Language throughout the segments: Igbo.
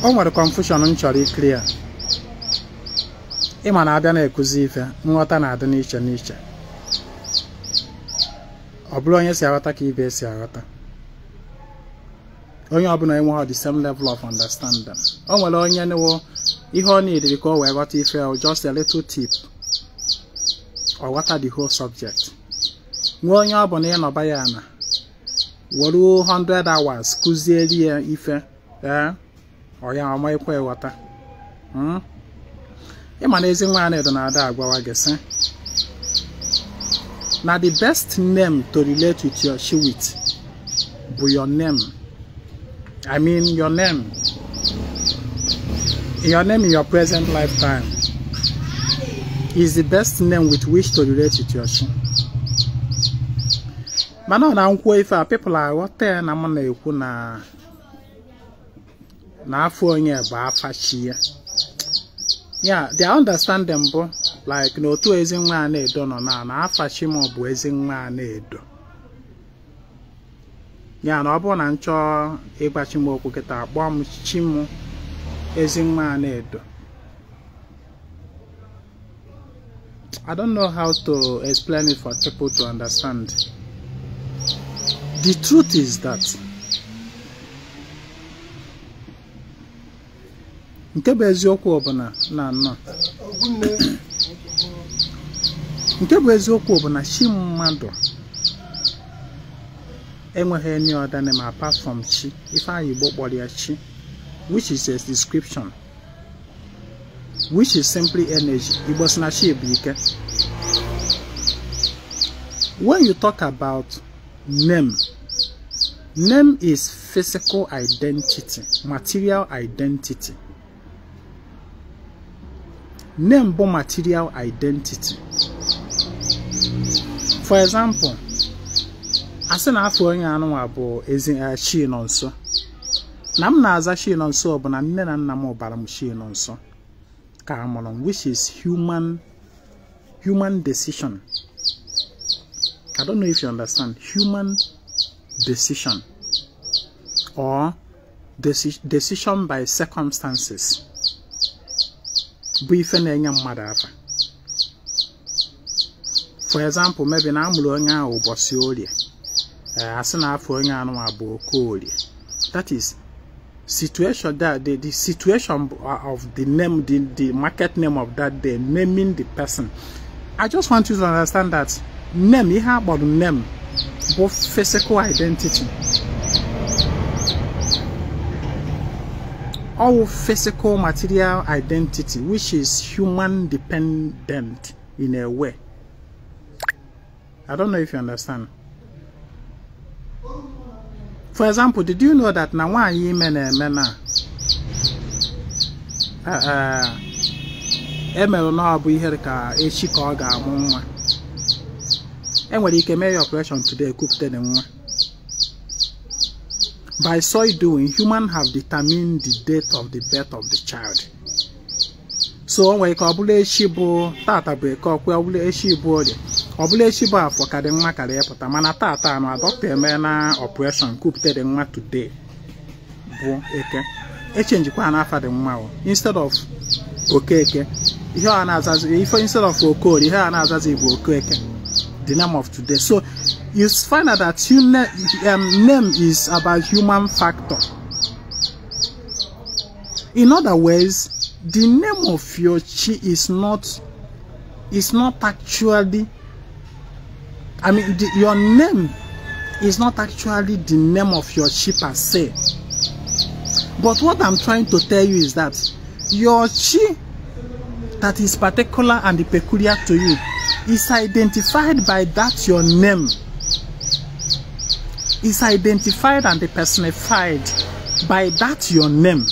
O nwere confusion m chọrọ clear. Ịma na abịa na-ekuzi ife, nghọta na-adị n'iche n'iche. Ọ bụrụ onye si aghọta ka ibe si aghọta. Onye ọbụla enweghị the same level of understanding. O nwere onye newo ihe ọ na-ediri ka o wee ghọta ife or just a little tip. Or ghọta the whole subject. Nwe onye ọ bụ na ịnọba ya na were 100 hours kụzieri ya ife. Ọ ya ọma ekwe ghọta. Ịma na Ezinwa Anaedo na-ada agwawa gị sị na the best name to relate with your chi with bụ your name. I mean your name. Your name in your present lifetime is the best name with which to relate with your chi. Mana ọ na-nkwu ife a people aghọta ya na m na-ekwu na afọ onye bụ afa chi ya. Yeah, they understand them, but like no to Ezinwa Anaedo no na afa chi mo bụ Ezinwa Anaedo. Yeah, na ọ bụ na nchọ ịgba chi mo okwu kịta akpọ m chi m Ezinwa Anaedo. I don't know how to explain it for people to understand. The truth is that nke bụ eziokwu ọbụna na nnọọ nke bụ eziokwu ọbụna chi mmadụ enweghị any other name apart from chi. Ife anyị Igbo kpọrọ ya chi, which is a description, which is simply energy. Igbo sị na chi bụ ike. When you talk about name, name is physical identity, material identity. Name bụ material identity. For example, asị na afọ onye anụnwa bụ chi nọ nso. Na m na-aza chi nọ nso bụ na nne na nna m bara m chi nọ nso ka amụrụ m, which is human decision. I don't know if you understand. Human decision or decision by circumstances. For example, maybe na amụrụ onye ahụ ụbọchị orie, asị na afọ onye anụ abụ okorie. That is situation, that the situation of the name, the market name of that day, naming the person. I just want you to understand that name, ihe about name, both physical identity. All physical material identity, which is human dependent in a way. I don't know if you understand. For example, did you know that now one women emelo na abu ihe ka echi ka ọ ga-amụ nwa. Enwere ike mee operation today kupute the nwa. By so doing, humans have determined the date of the birth of the child. So when you kabule shibo tata breko kwa bule shibo de obule shibo afọ ka de nwa kare pụta mana tata no doctor eme na operation kupute de nwa today bụ eke e change kwa na afa de nwa o instead of okeke ihe a na-azazi if instead of okori ihe a na-azazi bụ okeke, the name of today. So you find out that name is about human factor. In other words, the name of your chi is not actually, I mean, your name is not actually the name of your chi per se. But what I'm trying to tell you is that your chi that is particular and peculiar to you is identified by that your name. Is identified and personified by that your name.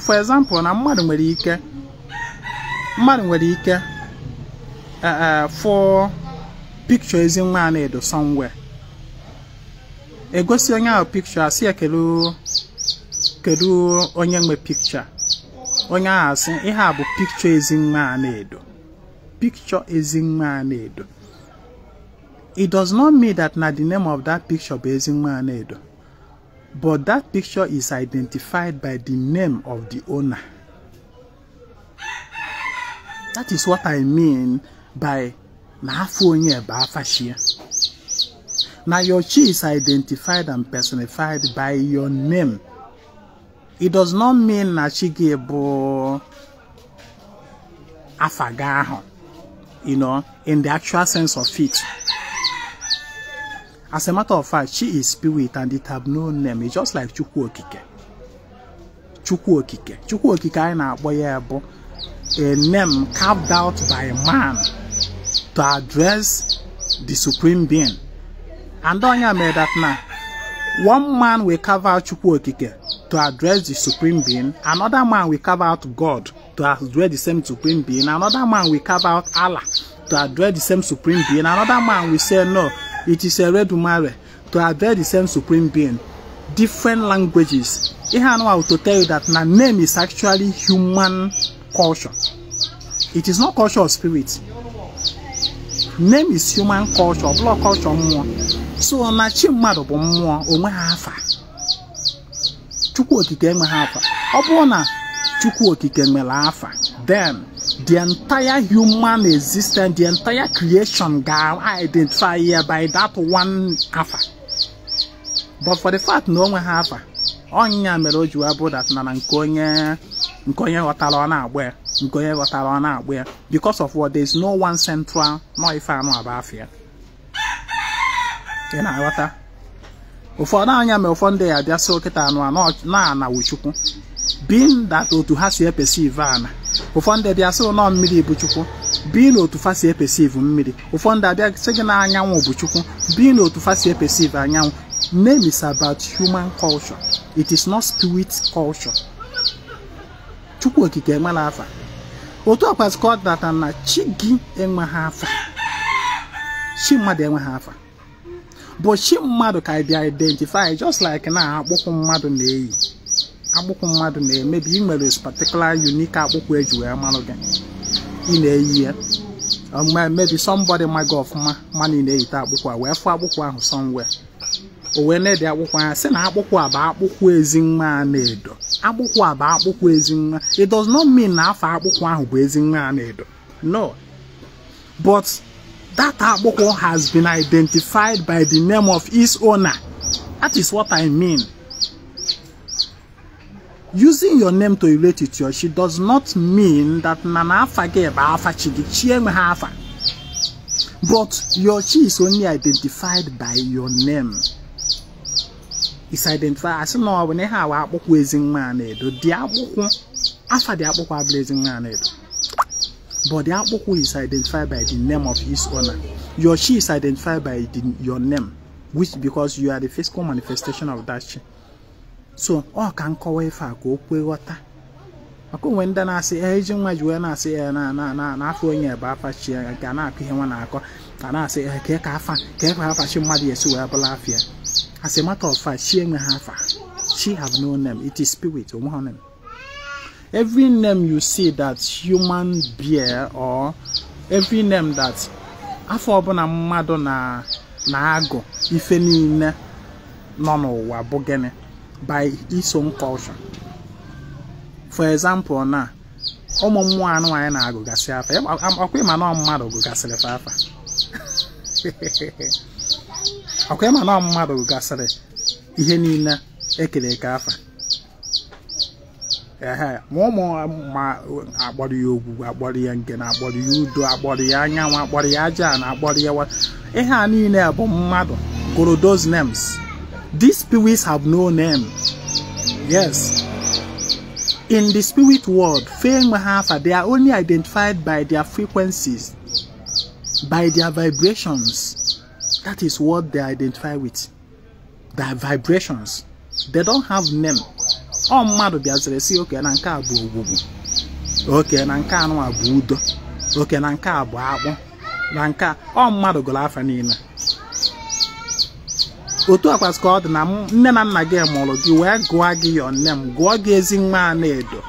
For example, na mmadụ nwere ike for picture Ezinwa Anaedo somewhere. Egosi onye ahụ picture asị ya kedu onye nwe picture. Onye ahụ asị ihe a bụ picture Ezinwa Anaedo. Picture Ezinwa Anaedo. It does not mean that na the name of that picture be Ezinwa Anaedo. but that picture is identified by the name of the owner. That is what I mean by now your chi is identified and personified by your name. It does not mean that she gave afagaho, you know, in the actual sense of it. As a matter of fact, she is spirit and it have no name. It's just like Chukwu Okike. Chukwu Okike. Chukwu Okike na boyebo, a name carved out by a man to address the supreme being. And don't you made that now? One man will carve out Chukwu Okike to address the supreme being. Another man will carve out God to address the same supreme being. Another man will carve out Allah to address the same supreme being. Another man will say no, it is a Redumare to address the same supreme being. Different languages. I know to tell you that now name is actually human culture. It is not culture of spirit. Name is human culture, blood culture more. So na chimado bo more onwe hafa. Chukwu Okike enwe hafa. Obona Chukwu Okike nwela hafa. Then the entire human existence, the entire creation ga identify here by that one hafa. But for the fact no onwe hafa, onya mere o jiwa bo that na nkonye watalo na agbe. Because of what? There is no one central, no if I know about fear. You know what? For now, I am a fund day. I just saw it and na wuchuku. Being that to has a perceive an. Ufond they are so non midi buchuku. Being to fast a perceive midi. Ufond that they are second anyan buchuku. Being to fast a perceive anyan. Name is about human culture. It is not spirit culture. Chukwu Okike malafa. Otu was called that and chigi enwe hafa. She mother enwe hafa. But she mother can be identified just like na aboku mmadụ na-eyi. Aboku mmadụ na maybe you may is particular unique aboku eju e maloga. In a year. Maybe somebody might go of money in the aboku where for aboku ahụ somewhere. When they are saying Akajiọfọ Ezinwa Anaedo. It does not mean Akajiọfọ Ezinwa Anaedo. No. But that Akajiọfọ has been identified by the name of his owner. That is what I mean. Using your name to relate it to your she does not mean that Nana forget Hafa. But your chi is only identified by your name. It's identified as no when they have Akajiọfọ Ezinwa Anaedo. The Akajiọfọ after the Akajiọfọ Ezinwa Anaedo. But the Akajiọfọ is identified by the name of his owner. Your chi is identified by your name, which because you are the physical manifestation of that chi. So all can call if I go pay water. I go when then I say agent my juana say na flowing about chi and cannot pay one I say cake have a chimadi so I as a matter of fact, she have no name. It is spirit or one name. Every name you see that human bear or every name that afobona madonna na ago if any no wa bogene by its own culture. For example, na omo anu anya na ago gasi afa. Akwe ma no mmado go gasele fa afa. Okay, man, I'm mad at Gassare. Ihenina ekele kafa. More body you, body and get a body you do a body anya, body aja, and a body what. Ehanina bomado. Go to those names. These spirits have no name. Yes. In the spirit world, they are only identified by their frequencies, by their vibrations. That is what they identify with. Their vibrations. They don't have name. Oh, mother, be as they say, okay, Nanka Abu. Okay, Nanka no Abudo. Okay, Nanka Abu. Nanka, oh, mother, Golafanina. Otu was called Nam Nenamagemology, where Guagi your name, Akajiọfọ Ezinwa Anaedo.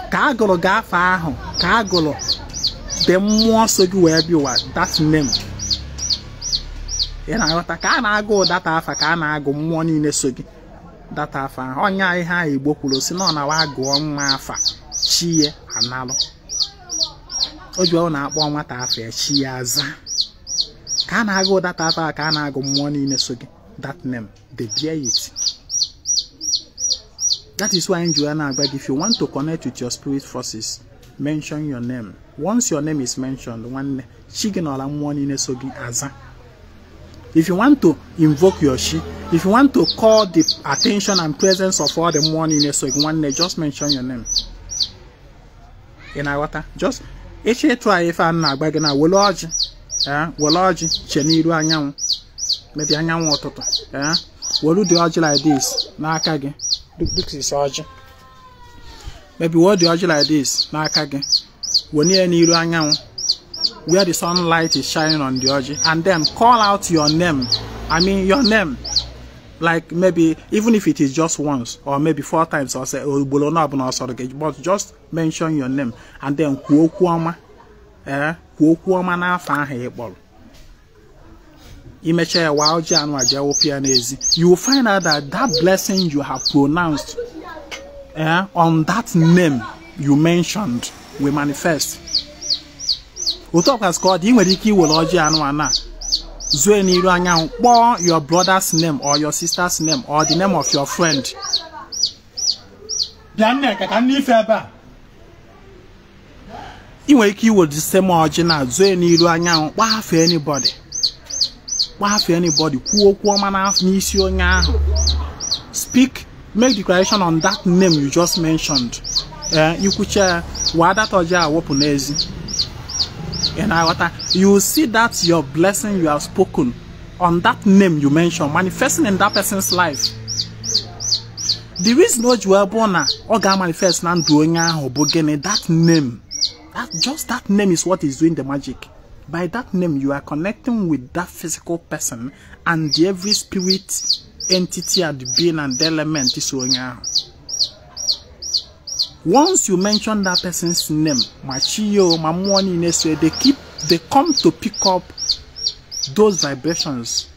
Kagolo Gafa, Kagolo. The more so you where you are, that name. You know what I go that half I can go money in a sugi. that afa onya ihe Igbo kwuru si no na wa gụọ nwa afa chie analụ ojo na akpọ nwata afa chie aza ka na agụ that afa ka na agụ mmụọ niile so gị that name they bear it. That is why Joanna Agbag, if you want to connect with your spirit forces, mention your name. Once your name is mentioned, one chiginola mmụọ niile so gị aza. If you want to invoke your she, if you want to call the attention and presence of all the morning, so one day just mention your name. In our water, just try if I'm not bagging a lodge, Cheniru Anyam, maybe Anyam water, we'll do the like this, Nakage, this is Argy. Maybe we'll do like this, Nakage, when near Niru Anyam. Where the sunlight is shining on the orgy, and then call out your name. I mean your name, like maybe even if it is just once or maybe 4 times, or say but just mention your name and then kuokuama na afa hebol. Imeche waoji anwaje opianezi. You will find out that blessing you have pronounced on that name you mentioned will manifest. Utop has called in with Oji Anwana. Zueni Ranyang, or your brother's name or your sister's name or the name of your friend. Inweki will the same original Zueni Ranyang, why for anybody? Why for anybody? Speak, make declaration on that name you just mentioned. You could share what that Oja Wopunezi. And you will see that your blessing you have spoken on that name you mentioned manifesting in that person's life. The reason why you are born or manifest that name, just that name is what is doing the magic. By that name you are connecting with that physical person and every spirit entity at the being and the element is going on. Once you mention that person's name, Machio, Mamwani, Neswe, they come to pick up those vibrations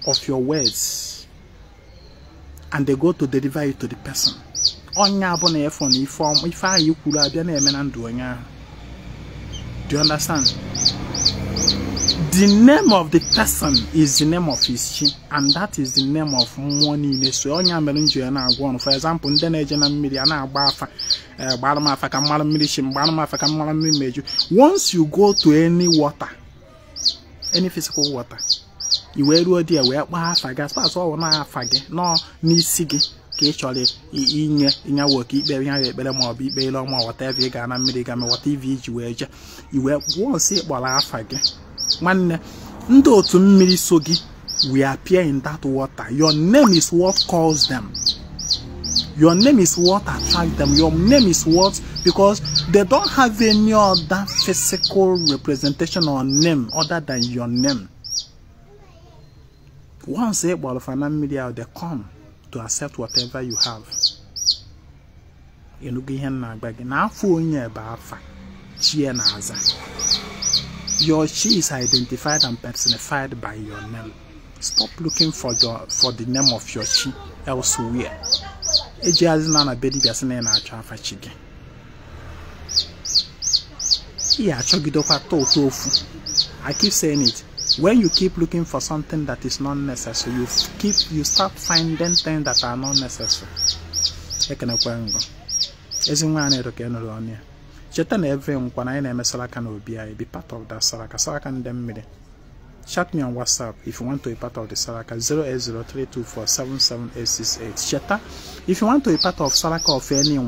of your words and they go to deliver it to the person. Do you understand? The name of the person is the name of his chi, and that is the name of money. For example, once you go to any water, any physical water, you will do where gas pass all no nisigi. Actually, in your work, better more be bail more whatever you can whatever you were won't say while I forget. Man, ndo to mmiri sogi we appear in that water. Your name is what calls them. Your name is what attracts them. Your name is what, because they don't have any other physical representation or name other than your name. Once they media, they come to accept whatever you have. Your chi is identified and personified by your name. Stop looking for the name of your chi elsewhere. I keep saying it. When you keep looking for something that is not necessary, you start finding things that are not necessary. Ezinwa Anaedo Chetan everyone when I name Salaka no be part of that Salaka and them. Chat me on WhatsApp if you want to be part of the Salaka 08032477868. Cheta, if you want to be part of Salaka of any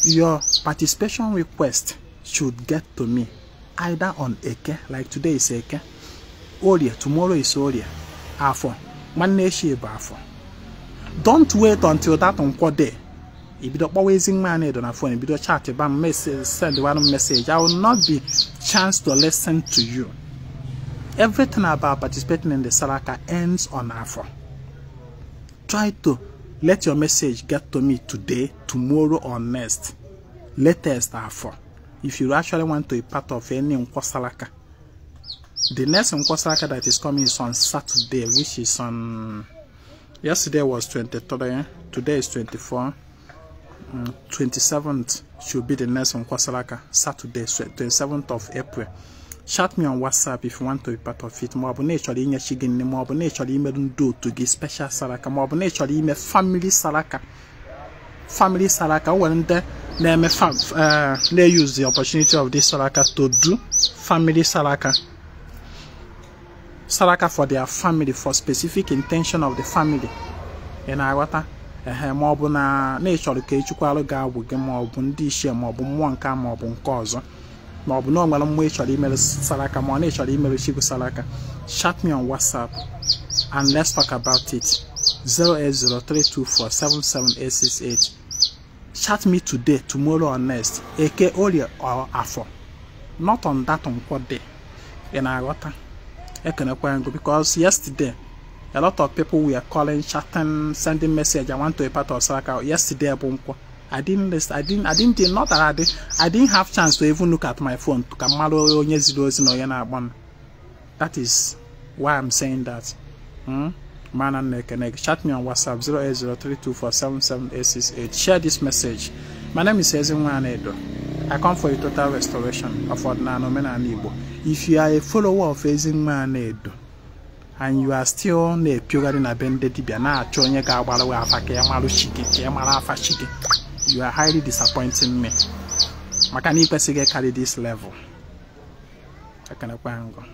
your participation request should get to me either on Eke, like today is Eke, Olia, tomorrow is Olia, Afo, Maneshi Bafo. Don't wait until that on day. If you don't always Anaedo on a phone, if you don't chat about message, send one message, I will not be chance to listen to you. Everything about participating in the Salaka ends on Afo. Try to let your message get to me today, tomorrow, or next. Latest Afo. If you actually want to be part of any Salaka, the next Salaka that is coming is on Saturday, which is on Yesterday was 23, today is 24. 27th should be the next one, Kwasalaka, Saturday, 27th of April. Chat me on WhatsApp if you want to be part of it. More naturally, in your chicken, more naturally, do to give special Salaka, more naturally, family Salaka. Family Salaka, when they use the opportunity of this Salaka to do family Salaka. Salaka for their family, for specific intention of the family. And I water. Maọbụ na na-echọrọ ka echukwalụ ga-agwụ gị maọbụ ndị ichie maọbụ mmụọ nke maọbụ nke ọzọ maọbụ na onwere mmụọ ịchọrọ imere Salaka ma ọ na-echọrọ imere Chigwu Salaka. Chat me on WhatsApp and let's talk about it. 08032477868. Chat me today, tomorrow or next. Eke Orie or Afọ. Not on that on what day. And I water. Because yesterday a lot of people were calling, chatting, sending message. I want to be part of Salaka. Yesterday, I didn't listen. I didn't not that I didn't have chance to even look at my phone. That is why I'm saying that. Man and neck. Chat me on WhatsApp 08032477868. Share this message. My name is Ezinwa Anaedo. I come for a total restoration of Ordinary Men and Igbo. If you are a follower of Ezinwa Anaedo, and you are still na pure na bende dibia na acho onye ga agbara we afa ka yamaru chike ka yamara afa chike, you are highly disappointing me. Maka na ikwesịghị carry this level. Akanakwa ngo.